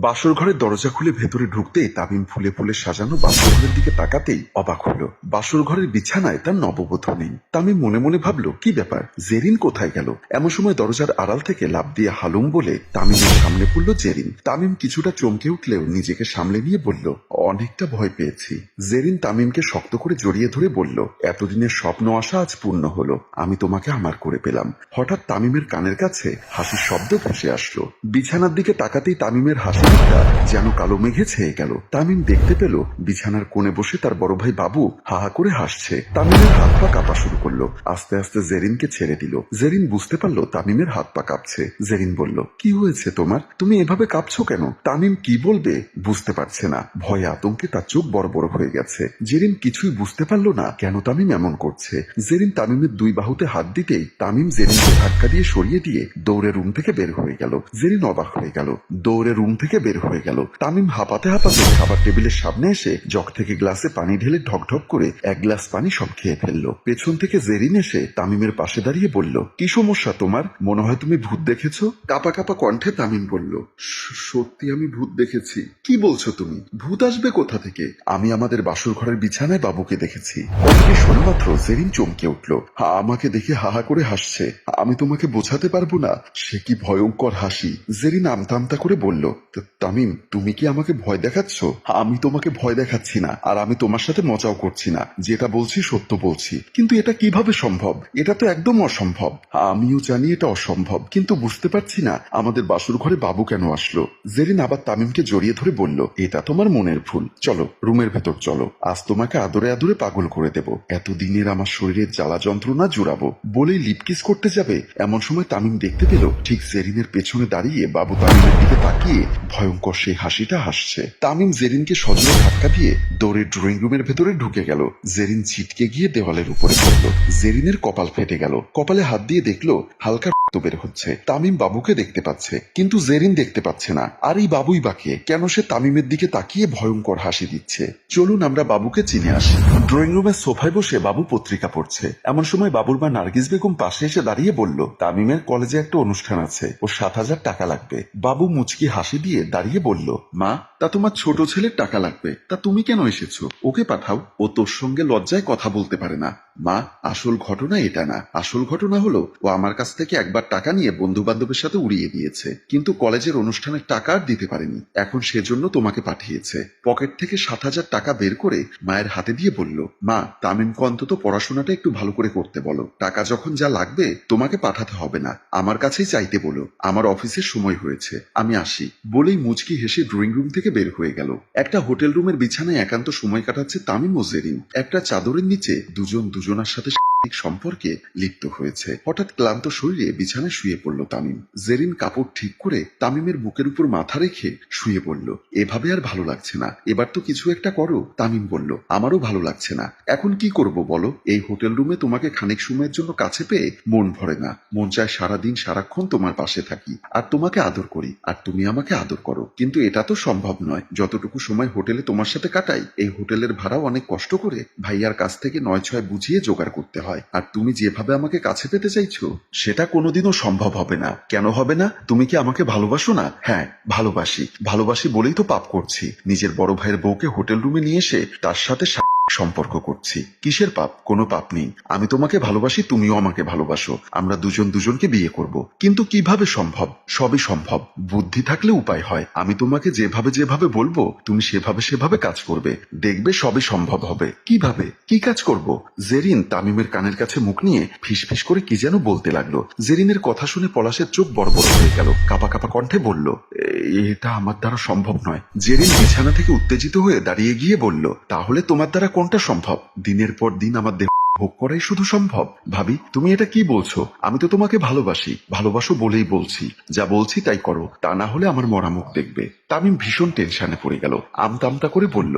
বাসর ঘরের দরজা খুলে ভেতরে ঢুকতেই তামিম ফুলে ফুলে সাজানো বাসর ঘরের দিকে তাকাতেই অবাক হলো। বাসর ঘরের বিছানায় তার নববধূ নেই। তামিম মনে মনে ভাবলো, কি ব্যাপার, জেরিন কোথায় গেল? এমন সময় দরজার আড়াল থেকে লাফ দিয়ে হালুম বলে তামিমের সামনে পড়ল জেরিন। তামিম কিছুটা চমকে উঠলেও নিজেকে সামলে নিয়ে বলল, অনেকটা ভয় পেয়েছি। জেরিন তামিমকে শক্ত করে জড়িয়ে ধরে বলল, এতদিনের স্বপ্ন আশা আজ পূর্ণ হলো, আমি তোমাকে আমার করে পেলাম। হঠাৎ তামিমের কানের কাছে হাসির শব্দ ভেসে আসলো। বিছানার দিকে তাকাতেই তামিমের হাসি যেন কালো মেঘে ছেয়ে গেল। তামিম দেখতে পেল বিছানার কোণে বসে তার বড় ভাই বাবু হা হা করে হাসছে। তামিমের হাত পা কাঁপা শুরু করলো। আস্তে আস্তে জেরিনকে ছেড়ে দিল। জেরিন বুঝতে পারলো তামিমের হাত পা কাঁপছে। জেরিন বলল, কি হয়েছে তোমার, তুমি এভাবে কাঁপছো কেন? তামিম কি বলবে বুঝতে পারছে না। ভয়ে আতঙ্কে তার চোখ বড় বড় হয়ে গেছে। জেরিন কিছুই বুঝতে পারলো না কেন তামিম এমন করছে। জেরিন তামিমের দুই বাহুতে হাত দিতেই তামিম জেরিনকে ধাক্কা দিয়ে সরিয়ে দিয়ে দৌড়ে রুম থেকে বের হয়ে গেল। জেরিন অবাক হয়ে গেল, দৌড়ে রুম থেকে বের হয়ে গেল। তামিম হাঁপাতে হাঁপাতে খাবার টেবিলের সামনে এসে জগ থেকে গ্লাসে পানি ঢেলে ঢকঢক করে এক গ্লাস পানি সব খেয়ে ফেললো। পেছন থেকে জেরিন এসে তামিমের পাশে দাঁড়িয়ে বলল, কি সমস্যা তোমার? মনে হয় তুমি ভূত দেখেছো। কাঁপা কাঁপা কণ্ঠে তামিম বলল, সত্যি আমি ভূত দেখেছি। কি বলছো তুমি? ভূত আসবে কোথা থেকে? আমি আমাদের বাসর ঘরের বিছানায় বাবুকে দেখেছি। কথাটি শোনা মাত্র জেরিন চমকে উঠল। আমাকে দেখে হাহা করে হাসছে। আমি তোমাকে বোঝাতে পারবো না সে কি ভয়ঙ্কর হাসি। জেরিন আমতা আমতা করে বলল, তামিম তুমি কি আমাকে ভয় দেখাচ্ছ? আমি তোমাকে ভয় দেখাচ্ছি না, আর আমি তোমার সাথে মজাও করছি না। যেটা বলছি সত্য বলছি। কিন্তু এটা কিভাবে সম্ভব? এটা তো একদম অসম্ভব। আমিও জানি এটা অসম্ভব, কিন্তু বুঝতে পারছি না আমাদের বাসুর ঘরে বাবু কেন আসলো। জেরিন আবার তামিমকে জড়িয়ে ধরে বলল, এটা তোমার মনের ভুল। চলো রুমের ভেতর চলো, আজ তোমাকে আদরে আদরে পাগল করে দেব। এতদিনের আমার শরীরের জ্বালা যন্ত্রণা জুড়াবো। বলেই লিপকিস করতে যাবে এমন সময় তামিম দেখতে পেল ঠিক জেরিনের পেছনে দাঁড়িয়ে বাবু তামিমের দিকে তাকিয়ে ভয়ঙ্কর সেই হাসিটা হাসছে। তামিম জেরিনকে সজোরে ধাক্কা দিয়ে দৌড়ে ড্রয়িং রুমের ভেতরে ঢুকে গেল। জেরিন ছিটকে গিয়ে দেওয়ালের উপরে পড়ল। জেরিনের কপাল ফেটে গেল। কপালে হাত দিয়ে দেখলো হালকা বের হচ্ছে। তামিম বাবুকে দেখতে পাচ্ছে, কিন্তু জেরিন দেখতে পাচ্ছে না। আর এই বাবুই বাকে কেন সে তামিমের দিকে তাকিয়ে ভয়ঙ্কর হাসি দিচ্ছে। চলুন আমরা বাবুকে চিনে আসি। ড্রয়িং রুমের সোফায় বসে বাবু পত্রিকা পড়ছে। এমন সময় বাবুর মা নার্গিস বেগম পাশে এসে দাঁড়িয়ে বলল, তামিমের কলেজে একটা অনুষ্ঠান আছে, ওর 7,000 টাকা লাগবে। বাবু মুচকি হাসি দিয়ে দাঁড়িয়ে বলল, মা তা তোমার ছোট ছেলের টাকা লাগবে, তা তুমি কেন এসেছো? ওকে পাঠাও, ও তোর সঙ্গে লজ্জায় কথা বলতে পারে না। মা আসল ঘটনা এটা না। আসল ঘটনা হলো ও আমার কাছ থেকে একবার টাকা নিয়ে বন্ধু বান্ধবের সাথে উড়িয়ে দিয়েছে, কিন্তু কলেজের অনুষ্ঠানের টাকা আর দিতে পারেনি। এখন সেজন্য তোমাকে পাঠিয়েছে। পকেট থেকে 7,000 টাকা বের করে মায়ের হাতে দিয়ে বলল, মা তামিমকে অন্তত পড়াশোনাটা একটু ভালো করে করতে বলো। টাকা যখন যা লাগবে তোমাকে পাঠাতে হবে না, আমার কাছেই চাইতে বলো। আমার অফিসের সময় হয়েছে, আমি আসি। বলেই মুচকি হেসে ড্রয়িং রুম থেকে বের হয়ে গেল। একটা হোটেল রুমের বিছানায় একান্ত সময় কাটাচ্ছে তামিম ও জেরিন। একটা চাদরের নিচে দুজন দুজনার সাথে সম্পর্কে লিপ্ত হয়েছে। হঠাৎ ক্লান্ত শরীরে বিছানায় শুয়ে পড়ল তামিম। জেরিন কাপড় ঠিক করে তামিমের বুকের উপর মাথা রেখে শুয়ে পড়ল। এভাবে আর ভালো লাগছে না, এবার তো কিছু একটা করো। তামিম বলল, আমারও ভালো লাগছে না, এখন কি করব বলো? এই হোটেল রুমে তোমাকে খানিক সময়ের জন্য কাছে পেয়ে মন ভরে না। মন চায় সারাদিন সারাক্ষণ তোমার পাশে থাকি আর তোমাকে আদর করি, আর তুমি আমাকে আদর করো। কিন্তু এটা তো সম্ভব নয়। যতটুকু সময় হোটেলে তোমার সাথে কাটাই, এই হোটেলের ভাড়াও অনেক কষ্ট করে ভাইয়ার কাছ থেকে 9-6 বুঝিয়ে জোগাড় করতে হয়। আর তুমি যেভাবে আমাকে কাছে পেতে চাইছো সেটা কোনোদিনও সম্ভব হবে না। কেন হবে না? তুমি কি আমাকে ভালোবাসো না? হ্যাঁ ভালোবাসি। ভালোবাসি বলেই তো পাপ করছি। নিজের বড় ভাইয়ের বউকে হোটেল রুমে নিয়ে এসে তার সাথে সম্পর্ক করছি। কিসের পাপ? কোনো পাপ নেই। আমি তোমাকে ভালোবাসি, তুমিও আমাকে ভালোবাসো। আমরা দুজন দুজনকে বিয়ে করব। কিন্তু কিভাবে সম্ভব? সবই সম্ভব, বুদ্ধি থাকলে উপায় হয়। আমি তোমাকে যেভাবে যেভাবে বলবো তুমি সেভাবে সেভাবে কাজ করবে, দেখবে সবই সম্ভব হবে। কিভাবে? কি কাজ করব? জেরিন তামিমের কানের কাছে মুখ নিয়ে ফিসফিস করে কি যেন বলতে লাগলো। জেরিনের কথা শুনে পলাশের চোখ বড় বড় হয়ে গেল। কাঁপা কাঁপা কণ্ঠে বলল, এটা আমার দ্বারা সম্ভব নয়। জেরিন বিছানা থেকে উত্তেজিত হয়ে দাঁড়িয়ে গিয়ে বলল, তাহলে তোমার দ্বারা কোনটা সম্ভব? দিনের পর দিন আমার দেহ ভোগ করাই শুধু সম্ভব? ভাবি তুমি এটা কি বলছো? আমি তো তোমাকে ভালোবাসি। ভালোবাসো বলেই বলছি। যা বলছি তাই করো, তা না হলে আমার মরা মুখ দেখবে। তামিম ভীষণ টেনশনে পড়ে গেল। আমতা আমতা করে বলল,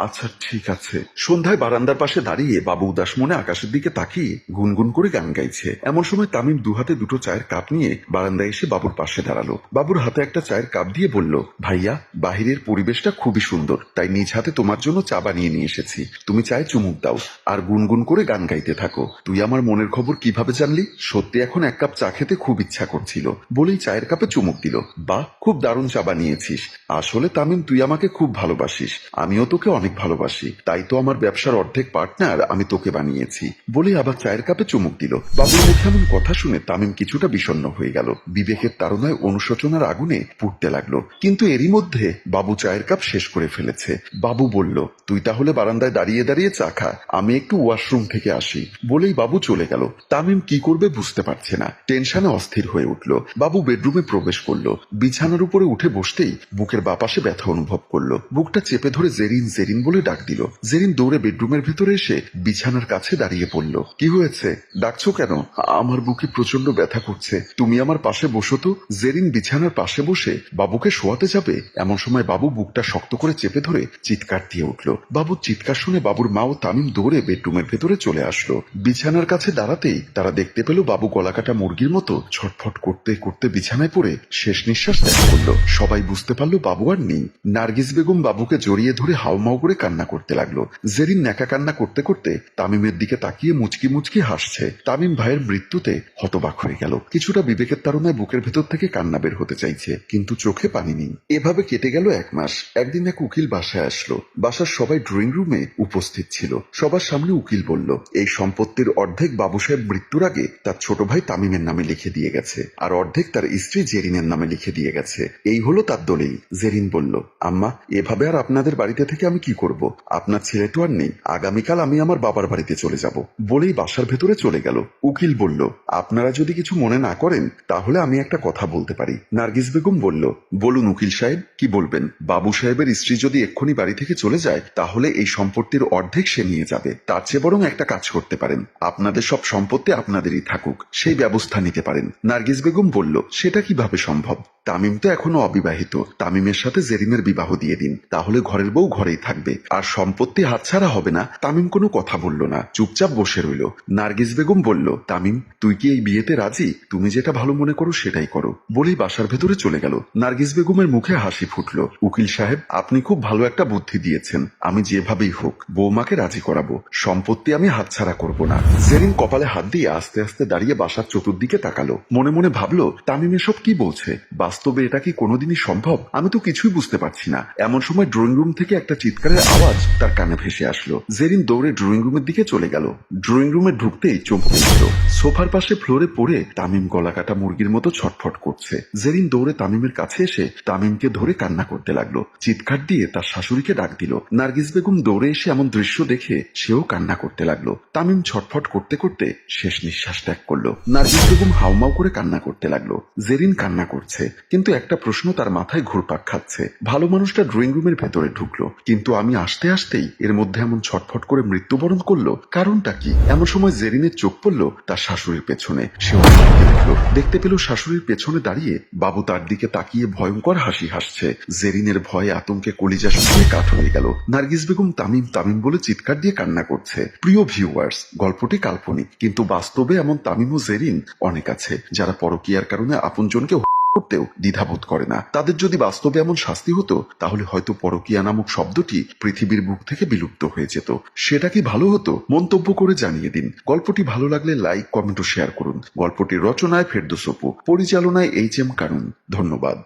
আচ্ছা ঠিক আছে। সন্ধ্যায় বারান্দার পাশে দাঁড়িয়ে বাবু উদাস মনে আকাশের দিকে তাকিয়ে গুনগুন করে গান গাইছে। এমন সময় তামিম দুহাতে দুটো চায়ের কাপ নিয়ে বারান্দায় এসে বাবুর পাশে দাঁড়ালো। বাবুর হাতে একটা চায়ের কাপ দিয়ে বলল, ভাইয়া বাহিরের পরিবেশটা খুবই সুন্দর, তাই নিজ হাতে তোমার জন্য চা বানিয়ে নিয়ে এসেছি। তুমি চায়ে চুমুক দাও আর গুনগুন করে করে গান গাইতে থাকো। তুই আমার মনের খবর কিভাবে জানলি? সত্যি এখন এক কাপ চা খেতে খুব ইচ্ছা করছিল বলেই চায়ের কাপে চুমুক দিল। বাহ, খুব দারুণ চা বানিয়েছিস। আসলে তামিম, তুই আমাকে খুব ভালোবাসিস, আমিও তোকে অনেক ভালোবাসি, তাই তো আমার ব্যবসার অর্ধেক পার্টনার আমি তোকে বানিয়েছি বলেই আবার চায়ের কাপে চুমুক দিল। বাবুর মুখে এমন কথা শুনে তামিম কিছুটা বিষণ্ণ হয়ে গেল। বিবেকের তাড়নায় অনুশোচনার আগুনে পুড়তে লাগলো। কিন্তু এরই মধ্যে বাবু চায়ের কাপ শেষ করে ফেলেছে। বাবু বলল, তুই তাহলে বারান্দায় দাঁড়িয়ে দাঁড়িয়ে চা খা, আমি একটু ওয়াশরুম থেকে আসি বলেই বাবু চলে গেল। তামিম কি করবে বুঝতে পারছে না, টেনশনে অস্থির হয়ে উঠল। বাবু বেডরুমে প্রবেশ করলো। বিছানার উপরে উঠে বসতেই বুকের বাপাশে ব্যথা অনুভব করলো। বুকটা চেপে ধরে জেরিন জেরিন বলে ডাক দিল। জেরিন দৌড়ে বেডরুমের ভেতরে এসে বিছানার কাছে দাঁড়িয়ে পড়ল। কি হয়েছে, ডাকছো কেন? আমার বুকে প্রচন্ড ব্যথা করছে, তুমি আমার পাশে বসো তো। জেরিন বিছানার পাশে বসে বাবুকে শোয়াতে যাবে, এমন সময় বাবু বুকটা শক্ত করে চেপে ধরে চিৎকার দিয়ে উঠল। বাবুর চিৎকার শুনে বাবুর মা ও তামিম দৌড়ে বেডরুমের ভেতরে চলে আসলো। বিছানার কাছে দাঁড়াতেই তারা দেখতে পেল বাবু গলাকাটা মুরগির মতো ছটফট করতে করতে বিছানায় পড়ে শেষ নিঃশ্বাস ত্যাগ করলো। সবাই বুঝতে পারলো বাবু আর নেই। নার্গিস বেগম বাবুকে জড়িয়ে ধরে হাউমাউ করে কান্না করতে লাগলো। জেরিন ন্যাকা কান্না করতে করতে তামিমের দিকে তাকিয়ে মুচকি মুচকি হাসছে। তামিম ভাইয়ের মৃত্যুতে হতবাক হয়ে গেল। কিছুটা বিবেকের তাড়নায় বুকের ভেতর থেকে কান্না বের হতে চাইছে, কিন্তু চোখে পানি নেই। এভাবে কেটে গেল 1 মাস। একদিন এক উকিল বাসায় আসলো। বাসার সবাই ড্রয়িং রুমে উপস্থিত ছিল। সবার সামনে উকিল বলল, এই সম্পত্তির অর্ধেক বাবু সাহেব মৃত্যুর আগে তার ছোট ভাই তামিমের নামে লিখে দিয়ে গেছে, আর অর্ধেক তার স্ত্রী জেরিনের নামে লিখে দিয়ে গেছে। এই হলো তার দলিল। জেরিন বলল, আম্মা, এভাবে আর আপনাদের বাড়িতে থেকে আমি কি করব? আপনার ছেলে তো আর নেই, আগামীকাল আমি আমার বাবার বাড়িতে চলে যাব বলেই বাসার ভেতরে চলে গেল। উকিল বলল, আপনারা যদি কিছু মনে না করেন তাহলে আমি একটা কথা বলতে পারি। নার্গিস বেগম বলল, বলুন উকিল সাহেব, কি বলবেন? বাবু সাহেবের স্ত্রী যদি এক্ষুনি বাড়ি থেকে চলে যায় তাহলে এই সম্পত্তির অর্ধেক সে নিয়ে যাবে। তার চেয়ে বরং একটা কাজ করতে পারেন, আপনাদের সব সম্পত্তি আপনাদেরই থাকুক, সেই ব্যবস্থা নিতে পারেন। নার্গিস বেগম বলল, সেটা কিভাবে সম্ভব? তামিম তো এখনো অবিবাহিত, তামিমের সাথে জেরিনের বিবাহ দিয়ে দিন, তাহলে ঘরের বউ ঘরেই থাকবে, আর সম্পত্তি হাতছাড়া হবে না। তামিম কোনো কথা বলল না, চুপচাপ বসে রইল। নার্গিস বেগম বলল, তামিম, তুই কি এই বিয়েতে রাজি? তুমি যেটা ভালো মনে করো সেটাই করো বলেই বাসার ভেতরে চলে গেল। নার্গিস বেগমের মুখে হাসি ফুটলো। উকিল সাহেব, আপনি খুব ভালো একটা বুদ্ধি দিয়েছেন, আমি যেভাবেই হোক বৌমাকে রাজি করাবো, সম্পত্তি আমি হাতছাড়া করব না। জেরিন কপালে হাত দিয়ে আস্তে আস্তে দাঁড়িয়ে বাসার চতুর্দিকে তাকালো। মনে মনে ভাবলো, তামিম এসব কি বলছে? বাস্তবে এটা কি কোনোদিনই সম্ভব? আমি তো কিছুই বুঝতে পারছি না। এমন সময় ড্রয়িং রুম থেকে একটা চিৎকারের আওয়াজ তার কানে ভেসে আসলো। জেরিন দৌড়ে ড্রয়িং রুমের দিকে চলে গেল। ড্রয়িং রুমে ঢুকতেই চমকে গেল। সোফার পাশে ফ্লোরে পড়ে তামিম গলা কাটা মুরগির মতো ছটফট করছে। জেরিন দৌড়ে তামিমের কাছে এসে তামিমকে ধরে কান্না করতে লাগলো। চিৎকার দিয়ে তার শাশুড়িকে ডাক দিল। নার্গিস বেগম দৌড়ে এসে এমন দৃশ্য দেখে সেও কান্না করতে লাগলো। তামিম ছটফট করতে করতে শেষ নিঃশ্বাস ত্যাগ করলো। নার্গিস বেগম হাউমাউ করে কান্না করতে লাগলো। জেরিন কান্না করছে, কিন্তু একটা প্রশ্ন তার মাথায় ঘুরপাক খাচ্ছে। ভালো মানুষটা ড্রয়িং রুমের ভেতরে ঢুকলো, কিন্তু আমি আসতে আসতেই এর মধ্যে এমন ছটফট করে মৃত্যুবরণ করলো, কারণটা কি? এমন সময় জেরিনের চোখ পড়লো তার শাশুড়ির পেছনে। সেও দেখলো, দেখতে পেল শাশুড়ির পেছনে দাঁড়িয়ে বাবু তার দিকে তাকিয়ে ভয়ঙ্কর হাসি হাসছে। জেরিনের ভয়ে আতঙ্কে কলিজা শুকিয়ে কাঠ হয়ে গেল। নার্গিস বেগম তামিম তামিম বলে চিৎকার দিয়ে কান্না করছে। প্রিয় ভিউয়ার্স, গল্পটি কাল্পনিক, কিন্তু বাস্তবে এমন তামিম ও জেরিন অনেক আছে, যারা পরকীয়ার কারণে আপনজনকে করতেও দ্বিধাবোধ করে না। তাদের যদি বাস্তবে এমন শাস্তি হতো তাহলে হয়তো পরকীয়া নামক শব্দটি পৃথিবীর বুক থেকে বিলুপ্ত হয়ে যেত। সেটা কি ভালো হতো? মন্তব্য করে জানিয়ে দিন। গল্পটি ভালো লাগলে লাইক, কমেন্ট ও শেয়ার করুন। গল্পটির রচনায় ফেরদৌস অপু, পরিচালনায় HM কারুন। ধন্যবাদ।